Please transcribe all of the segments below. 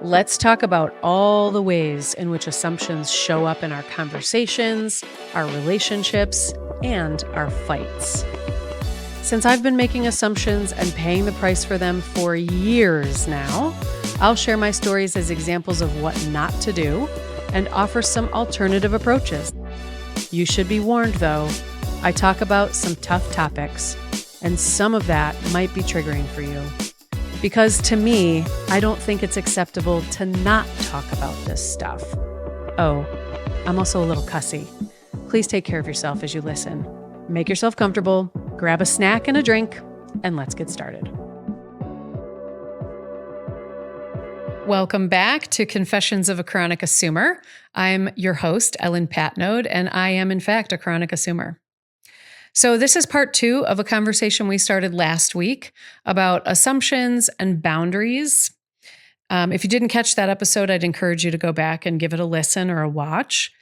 Let's talk about all the ways in which assumptions show up in our conversations, our relationships, and our fights. Since I've been making assumptions and paying the price for them for years now, I'll share my stories as examples of what not to do and offer some alternative approaches. You should be warned, though, I talk about some tough topics, and some of that might be triggering for you. Because to me, I don't think it's acceptable to not talk about this stuff. Oh, I'm also a little cussy. Please take care of yourself as you listen. Make yourself comfortable, grab a snack and a drink, and let's get started. Welcome back to Confessions of a Chronic Assumer. I'm your host, Ellen Patnode, and I am in fact a chronic assumer. So this is part 2 of a conversation we started last week about assumptions and boundaries. If you didn't catch that episode, I'd encourage you to go back and give it a listen or a watch.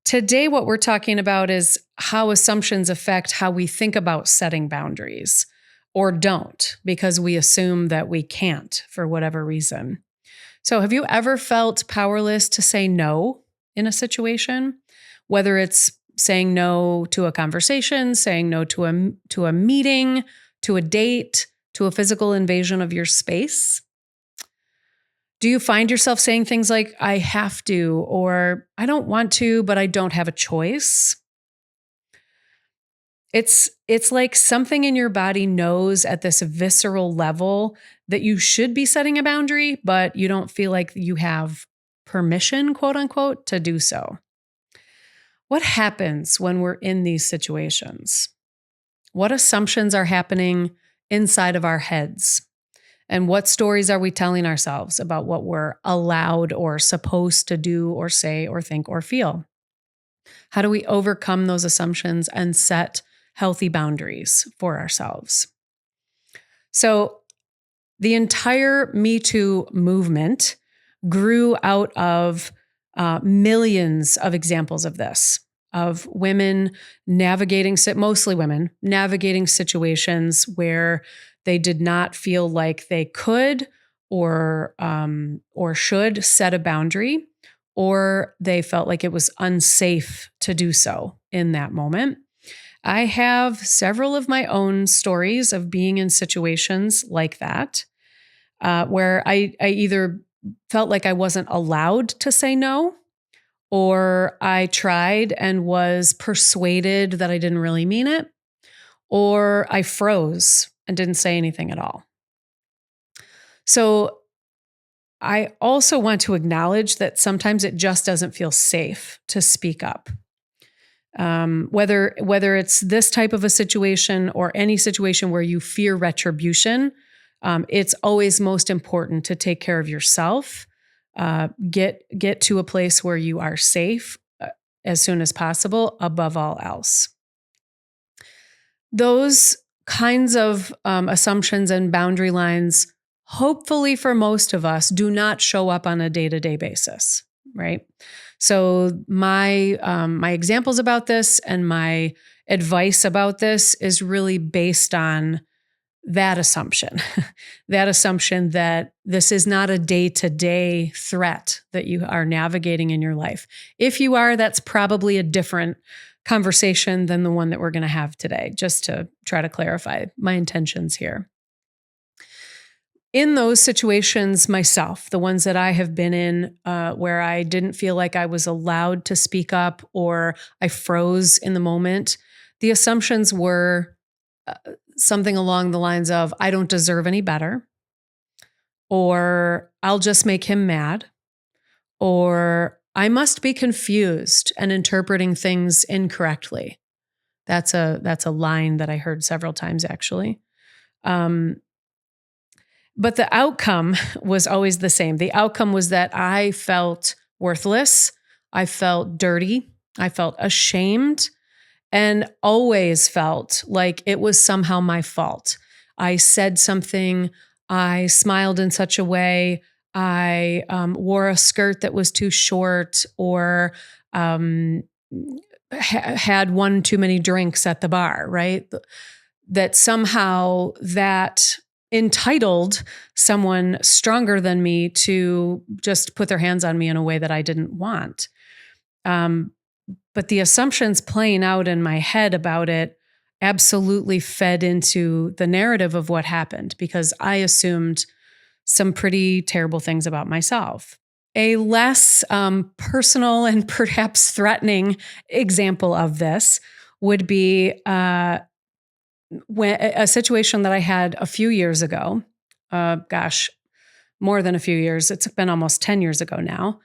Today, what we're talking about is how assumptions affect how we think about setting boundaries, or don't, because we assume that we can't for whatever reason. So have you ever felt powerless to say no in a situation? Whether it's saying no to a conversation, saying no to a meeting, to a date, to a physical invasion of your space? Do you find yourself saying things like, I have to, or I don't want to, but I don't have a choice? It's like something in your body knows at this visceral level that you should be setting a boundary, but you don't feel like you have permission, quote unquote, to do so. What happens when we're in these situations? What assumptions are happening inside of our heads? And what stories are we telling ourselves about what we're allowed or supposed to do or say or think or feel? How do we overcome those assumptions and set healthy boundaries for ourselves? So the entire Me Too movement grew out of millions of examples of this, of women navigating, mostly women, navigating situations where they did not feel like they could or should set a boundary, or they felt like it was unsafe to do so in that moment. I have several of my own stories of being in situations like that, where I either felt like I wasn't allowed to say no, or I tried and was persuaded that I didn't really mean it, or I froze and didn't say anything at all. So I also want to acknowledge that sometimes it just doesn't feel safe to speak up. Whether it's this type of a situation or any situation where you fear retribution, it's always most important to take care of yourself. Get to a place where you are safe as soon as possible, above all else. Those kinds of assumptions and boundary lines, hopefully for most of us, do not show up on a day-to-day basis, right? So my examples about this and my advice about this is really based on that assumption, that this is not a day-to-day threat that you are navigating in your life. If you are, that's probably a different conversation than the one that we're going to have today, just to try to clarify my intentions here. In those situations myself, the ones that I have been in where I didn't feel like I was allowed to speak up or I froze in the moment, the assumptions were something along the lines of, I don't deserve any better, or I'll just make him mad, or I must be confused and interpreting things incorrectly. That's a line that I heard several times, actually. But the outcome was always the same. The outcome was that I felt worthless, I felt dirty, I felt ashamed, and always felt like it was somehow my fault. I said something, I smiled in such a way, I wore a skirt that was too short, or had one too many drinks at the bar, right? That somehow that entitled someone stronger than me to just put their hands on me in a way that I didn't want. But the assumptions playing out in my head about it absolutely fed into the narrative of what happened because I assumed some pretty terrible things about myself. A less personal and perhaps threatening example of this would be when a situation that I had a few years ago. More than a few years. It's been almost 10 years ago now.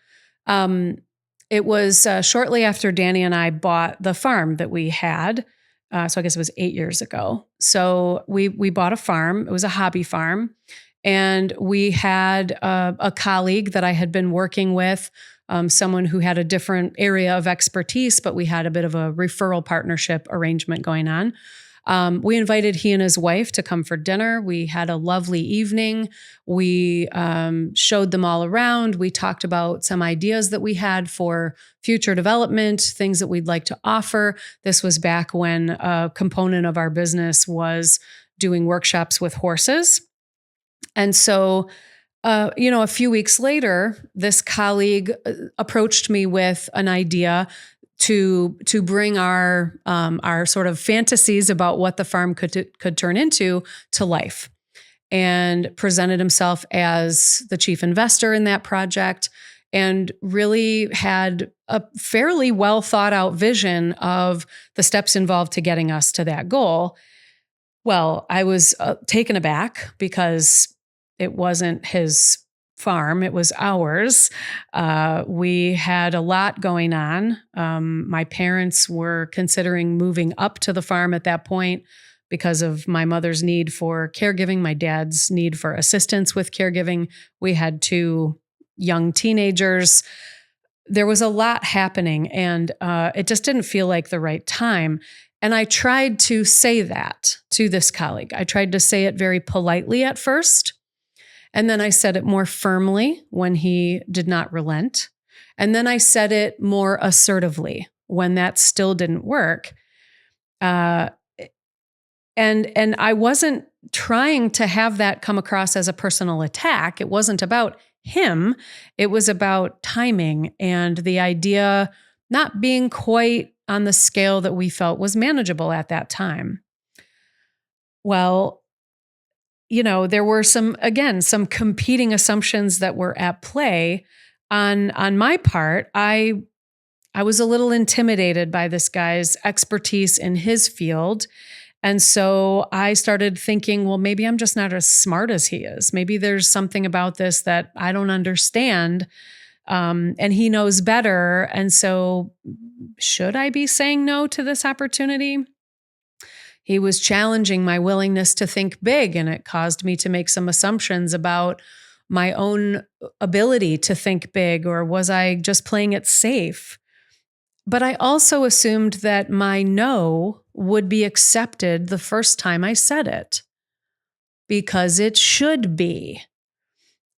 It was shortly after Danny and I bought the farm that we had. So I guess it was 8 years ago. So we bought a farm. It was a hobby farm. And we had a colleague that I had been working with, someone who had a different area of expertise, but we had a bit of a referral partnership arrangement going on. We invited he and his wife to come for dinner. We had a lovely evening. We showed them all around. We talked about some ideas that we had for future development, things that we'd like to offer. This was back when a component of our business was doing workshops with horses. And so, a few weeks later, this colleague approached me with an idea to bring our sort of fantasies about what the farm could turn into to life, and presented himself as the chief investor in that project, and really had a fairly well thought out vision of the steps involved to getting us to that goal. Well, I was taken aback because it wasn't his farm, it was ours. We had a lot going on. My parents were considering moving up to the farm at that point because of my mother's need for caregiving, my dad's need for assistance with caregiving. We had 2 young teenagers. There was a lot happening, and it just didn't feel like the right time. And I tried to say that to this colleague. I tried to say it very politely at first. And then I said it more firmly when he did not relent. And then I said it more assertively when that still didn't work. And I wasn't trying to have that come across as a personal attack. It wasn't about him. It was about timing and the idea not being quite on the scale that we felt was manageable at that time. Well, there were some competing assumptions that were at play. On my part, I was a little intimidated by this guy's expertise in his field. And so I started thinking, well, maybe I'm just not as smart as he is. Maybe there's something about this that I don't understand. And he knows better. And so should I be saying no to this opportunity? He was challenging my willingness to think big, and it caused me to make some assumptions about my own ability to think big, or was I just playing it safe? But I also assumed that my no would be accepted the first time I said it, because it should be,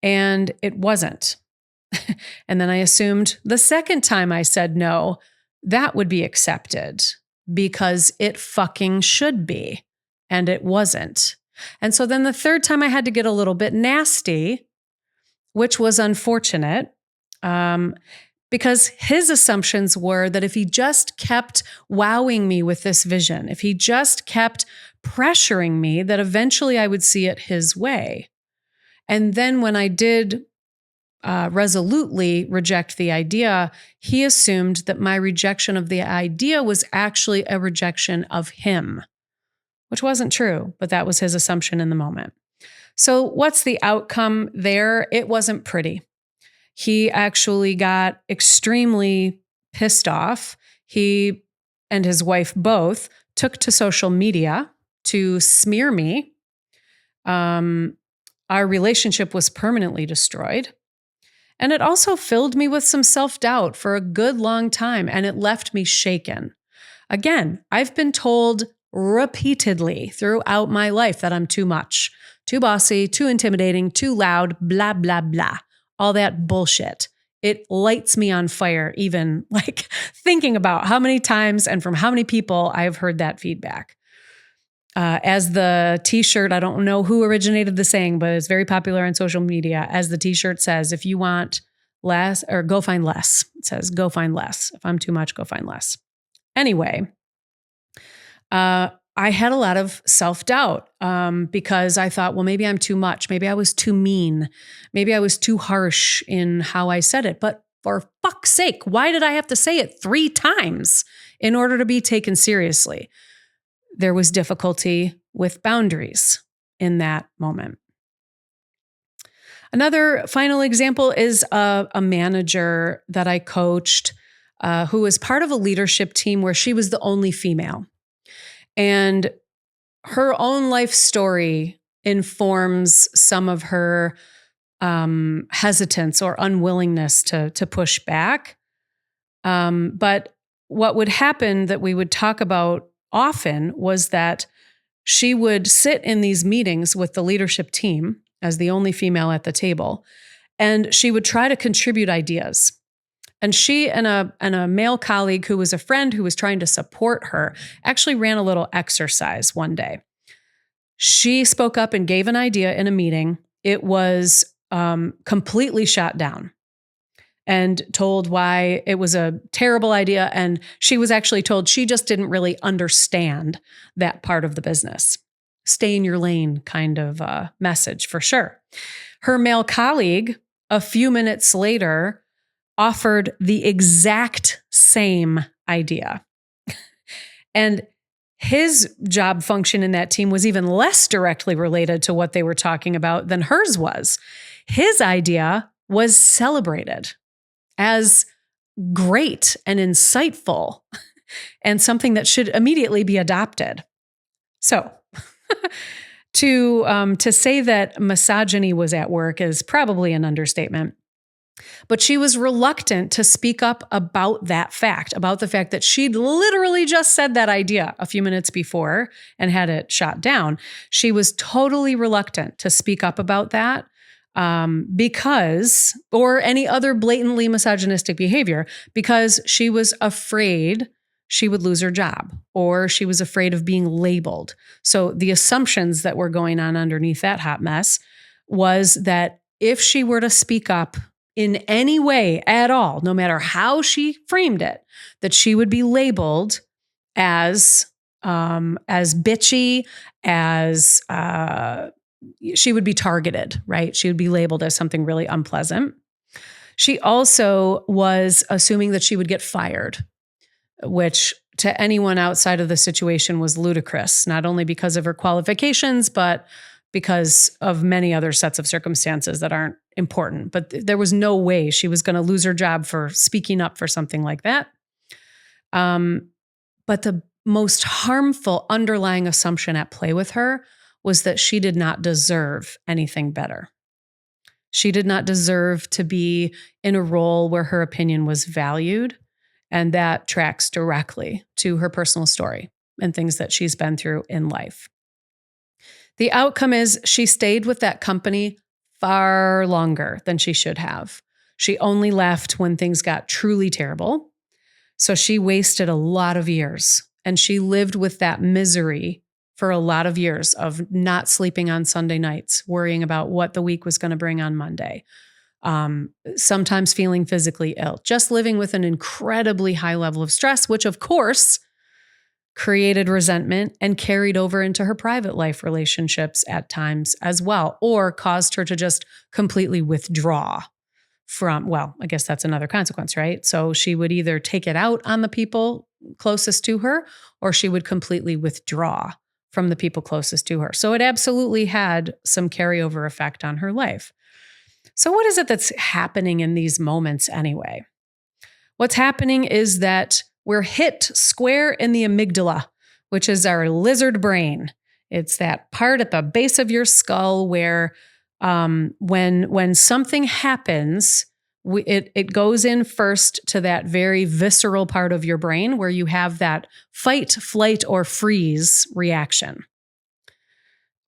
and it wasn't. And then I assumed the second time I said no, that would be accepted, because it fucking should be, and it wasn't. And so then the third time I had to get a little bit nasty, which was unfortunate, because his assumptions were that if he just kept wowing me with this vision, if he just kept pressuring me, that eventually I would see it his way. And then when I did resolutely reject the idea, he assumed that my rejection of the idea was actually a rejection of him, which wasn't true, but that was his assumption in the moment. So what's the outcome there? It wasn't pretty. He actually got extremely pissed off. He and his wife both took to social media to smear me. Our relationship was permanently destroyed. And it also filled me with some self-doubt for a good long time, and it left me shaken. Again, I've been told repeatedly throughout my life that I'm too much, too bossy, too intimidating, too loud, blah, blah, blah. All that bullshit. It lights me on fire, even like thinking about how many times and from how many people I've heard that feedback. As the t-shirt, I don't know who originated the saying, but it's very popular on social media. As the t-shirt says, if you want less, or go find less. It says, go find less. If I'm too much, go find less. Anyway, I had a lot of self-doubt because I thought, well, maybe I'm too much. Maybe I was too mean. Maybe I was too harsh in how I said it. But for fuck's sake, why did I have to say it 3 times in order to be taken seriously? There was difficulty with boundaries in that moment. Another final example is a manager that I coached who was part of a leadership team where she was the only female. And her own life story informs some of her hesitance or unwillingness to push back. But what would happen that we would talk about often was that she would sit in these meetings with the leadership team as the only female at the table, and she would try to contribute ideas. And she and a male colleague who was a friend who was trying to support her actually ran a little exercise one day. She spoke up and gave an idea in a meeting. It was completely shot down and told why it was a terrible idea. And she was actually told she just didn't really understand that part of the business. Stay in your lane kind of message for sure. Her male colleague, a few minutes later, offered the exact same idea. And his job function in that team was even less directly related to what they were talking about than hers was. His idea was celebrated as great and insightful and something that should immediately be adopted. So to say that misogyny was at work is probably an understatement. But she was reluctant to speak up about that fact, about the fact that she'd literally just said that idea a few minutes before and had it shot down. She was totally reluctant to speak up about that because, or any other blatantly misogynistic behavior, because she was afraid she would lose her job, or she was afraid of being labeled. So the assumptions that were going on underneath that hot mess was that if she were to speak up in any way at all, no matter how she framed it, that she would be labeled as bitchy, as she would be targeted, right? She would be labeled as something really unpleasant. She also was assuming that she would get fired, which to anyone outside of the situation was ludicrous, not only because of her qualifications, but because of many other sets of circumstances that aren't important. But there was no way she was going to lose her job for speaking up for something like that. But the most harmful underlying assumption at play with her was that she did not deserve anything better. She did not deserve to be in a role where her opinion was valued. And that tracks directly to her personal story and things that she's been through in life. The outcome is she stayed with that company far longer than she should have. She only left when things got truly terrible. So she wasted a lot of years, and she lived with that misery for a lot of years of not sleeping on Sunday nights, worrying about what the week was going to bring on Monday. Sometimes feeling physically ill, just living with an incredibly high level of stress, which of course created resentment and carried over into her private life relationships at times as well, or caused her to just completely withdraw from, well, I guess that's another consequence, right? So she would either take it out on the people closest to her, or she would completely withdraw from the people closest to her. So it absolutely had some carryover effect on her life. So what is it that's happening in these moments anyway? What's happening is that we're hit square in the amygdala, which is our lizard brain. It's that part at the base of your skull where when something happens, it goes in first to that very visceral part of your brain where you have that fight, flight, or freeze reaction.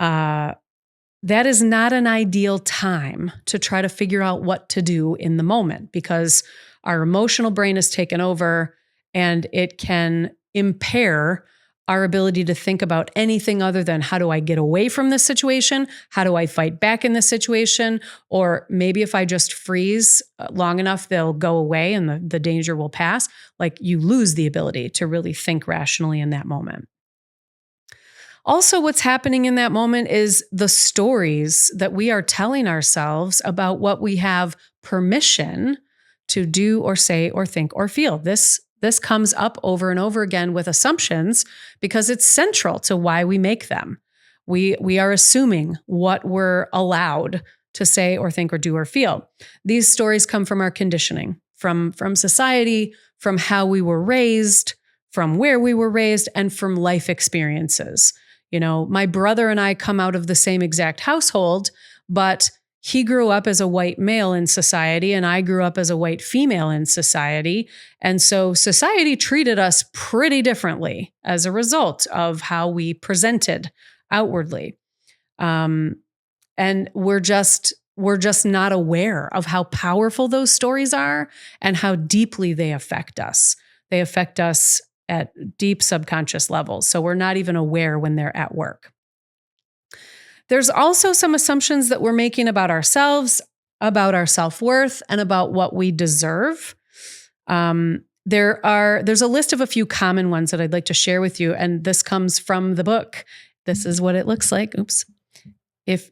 That is not an ideal time to try to figure out what to do in the moment, because our emotional brain is taken over and it can impair our ability to think about anything other than how do I get away from this situation? How do I fight back in this situation? Or maybe if I just freeze long enough, they'll go away and the danger will pass. Like you lose the ability to really think rationally in that moment. Also, what's happening in that moment is the stories that we are telling ourselves about what we have permission to do or say or think or feel. This comes up over and over again with assumptions because it's central to why we make them. We are assuming what we're allowed to say or think or do or feel. These stories come from our conditioning, from society, from how we were raised, from where we were raised, and from life experiences. You know, my brother and I come out of the same exact household, but he grew up as a white male in society and I grew up as a white female in society. And so society treated us pretty differently as a result of how we presented outwardly. And we're just not aware of how powerful those stories are and how deeply they affect us. They affect us at deep subconscious levels. So we're not even aware when they're at work. There's also some assumptions that we're making about ourselves, about our self-worth, and about what we deserve. There's a list of a few common ones that I'd like to share with you. And this comes from the book. This is what it looks like. This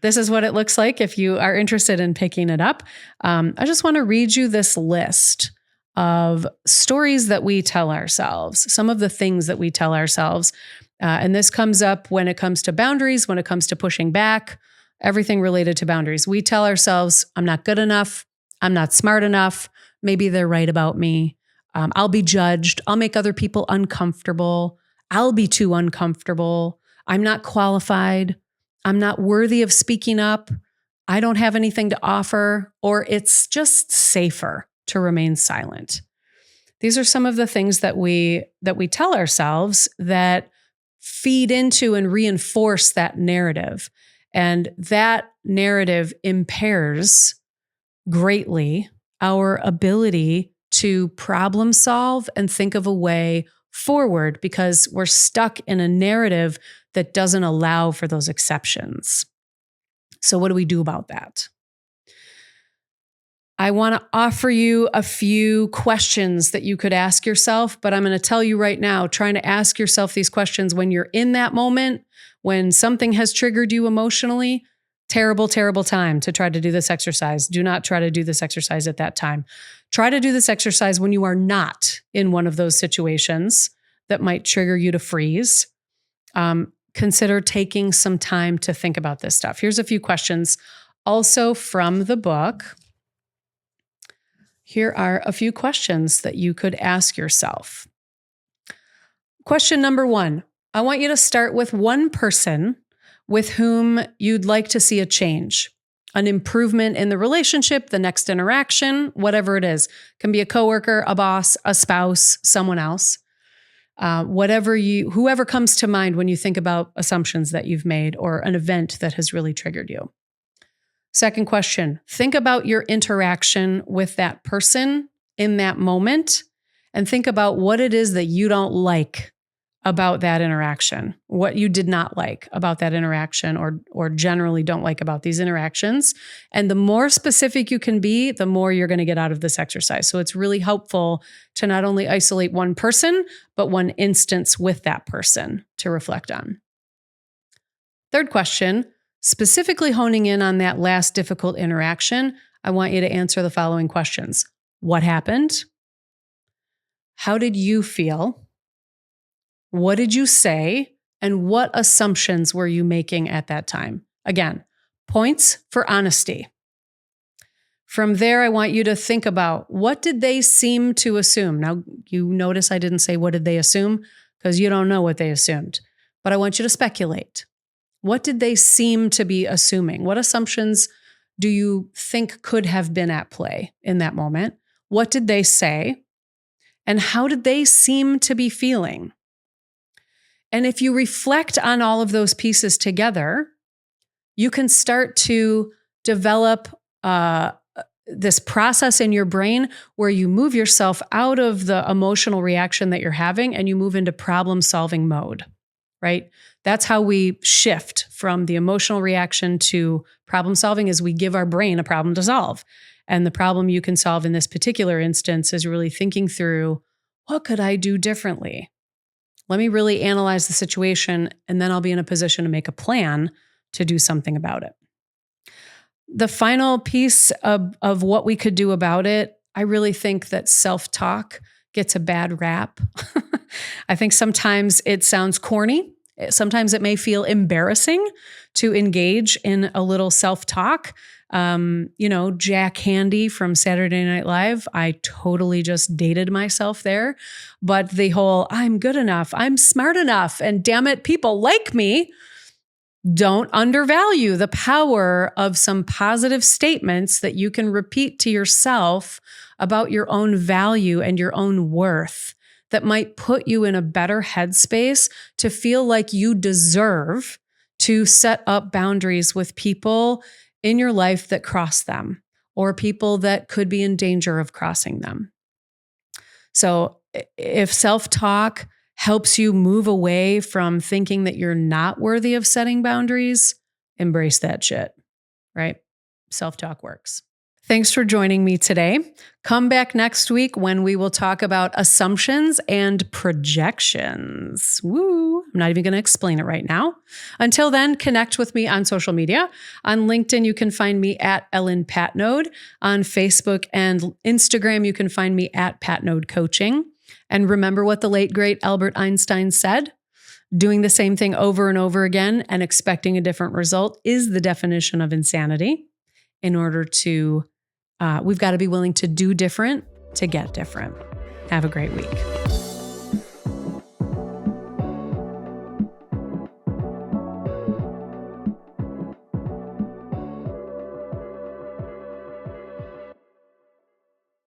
is what it looks like if you are interested in picking it up. I just want to read you this list of stories that we tell ourselves, some of the things that we tell ourselves. And this comes up when it comes to boundaries, when it comes to pushing back, everything related to boundaries. We tell ourselves, I'm not good enough. I'm not smart enough. Maybe they're right about me. I'll be judged. I'll make other people uncomfortable. I'll be too uncomfortable. I'm not qualified. I'm not worthy of speaking up. I don't have anything to offer, or it's just safer to remain silent. These are some of the things that we tell ourselves that feed into and reinforce that narrative. And that narrative impairs greatly our ability to problem solve and think of a way forward because we're stuck in a narrative that doesn't allow for those exceptions. So what do we do about that? I want to offer you a few questions that you could ask yourself, but I'm going to tell you right now, trying to ask yourself these questions when you're in that moment, when something has triggered you emotionally, terrible, terrible time to try to do this exercise. Do not try to do this exercise at that time. Try to do this exercise when you are not in one of those situations that might trigger you to freeze. Consider taking some time to think about this stuff. Here's a few questions also from the book. Here are a few questions that you could ask yourself. Question number 1, I want you to start with one person with whom you'd like to see a change, an improvement in the relationship, the next interaction, whatever it is. It can be a coworker, a boss, a spouse, someone else. Whoever comes to mind when you think about assumptions that you've made or an event that has really triggered you. Second question, think about your interaction with that person in that moment and think about what it is that you don't like about that interaction, what you did not like about that interaction or generally don't like about these interactions. And the more specific you can be, the more you're going to get out of this exercise. So it's really helpful to not only isolate one person, but one instance with that person to reflect on. Third question, specifically honing in on that last difficult interaction, I want you to answer the following questions. What happened? How did you feel? What did you say? And what assumptions were you making at that time? Again, points for honesty. From there, I want you to think about what did they seem to assume? Now, you notice I didn't say what did they assume because you don't know what they assumed, but I want you to speculate. What did they seem to be assuming? What assumptions do you think could have been at play in that moment? What did they say? And how did they seem to be feeling? And if you reflect on all of those pieces together, you can start to develop this process in your brain where you move yourself out of the emotional reaction that you're having and you move into problem solving mode, right? That's how we shift from the emotional reaction to problem solving, is we give our brain a problem to solve. And the problem you can solve in this particular instance is really thinking through, what could I do differently? Let me really analyze the situation, and then I'll be in a position to make a plan to do something about it. The final piece of what we could do about it, I really think that self-talk gets a bad rap. I think sometimes it sounds corny. Sometimes it may feel embarrassing to engage in a little self-talk. Jack Handy from Saturday Night Live, I totally just dated myself there. But the whole, I'm good enough, I'm smart enough, and damn it, people like me. Don't undervalue the power of some positive statements that you can repeat to yourself about your own value and your own worth that might put you in a better headspace to feel like you deserve to set up boundaries with people in your life that cross them, or people that could be in danger of crossing them. So if self-talk helps you move away from thinking that you're not worthy of setting boundaries, embrace that shit, right? Self-talk works. Thanks for joining me today. Come back next week when we will talk about assumptions and projections. Woo! I'm not even going to explain it right now. Until then, connect with me on social media. On LinkedIn, you can find me at Ellen Patnode. On Facebook and Instagram, you can find me at Patnode Coaching. And remember what the late, great Albert Einstein said: doing the same thing over and over again and expecting a different result is the definition of insanity. In order to, we've got to be willing to do different to get different. Have a great week.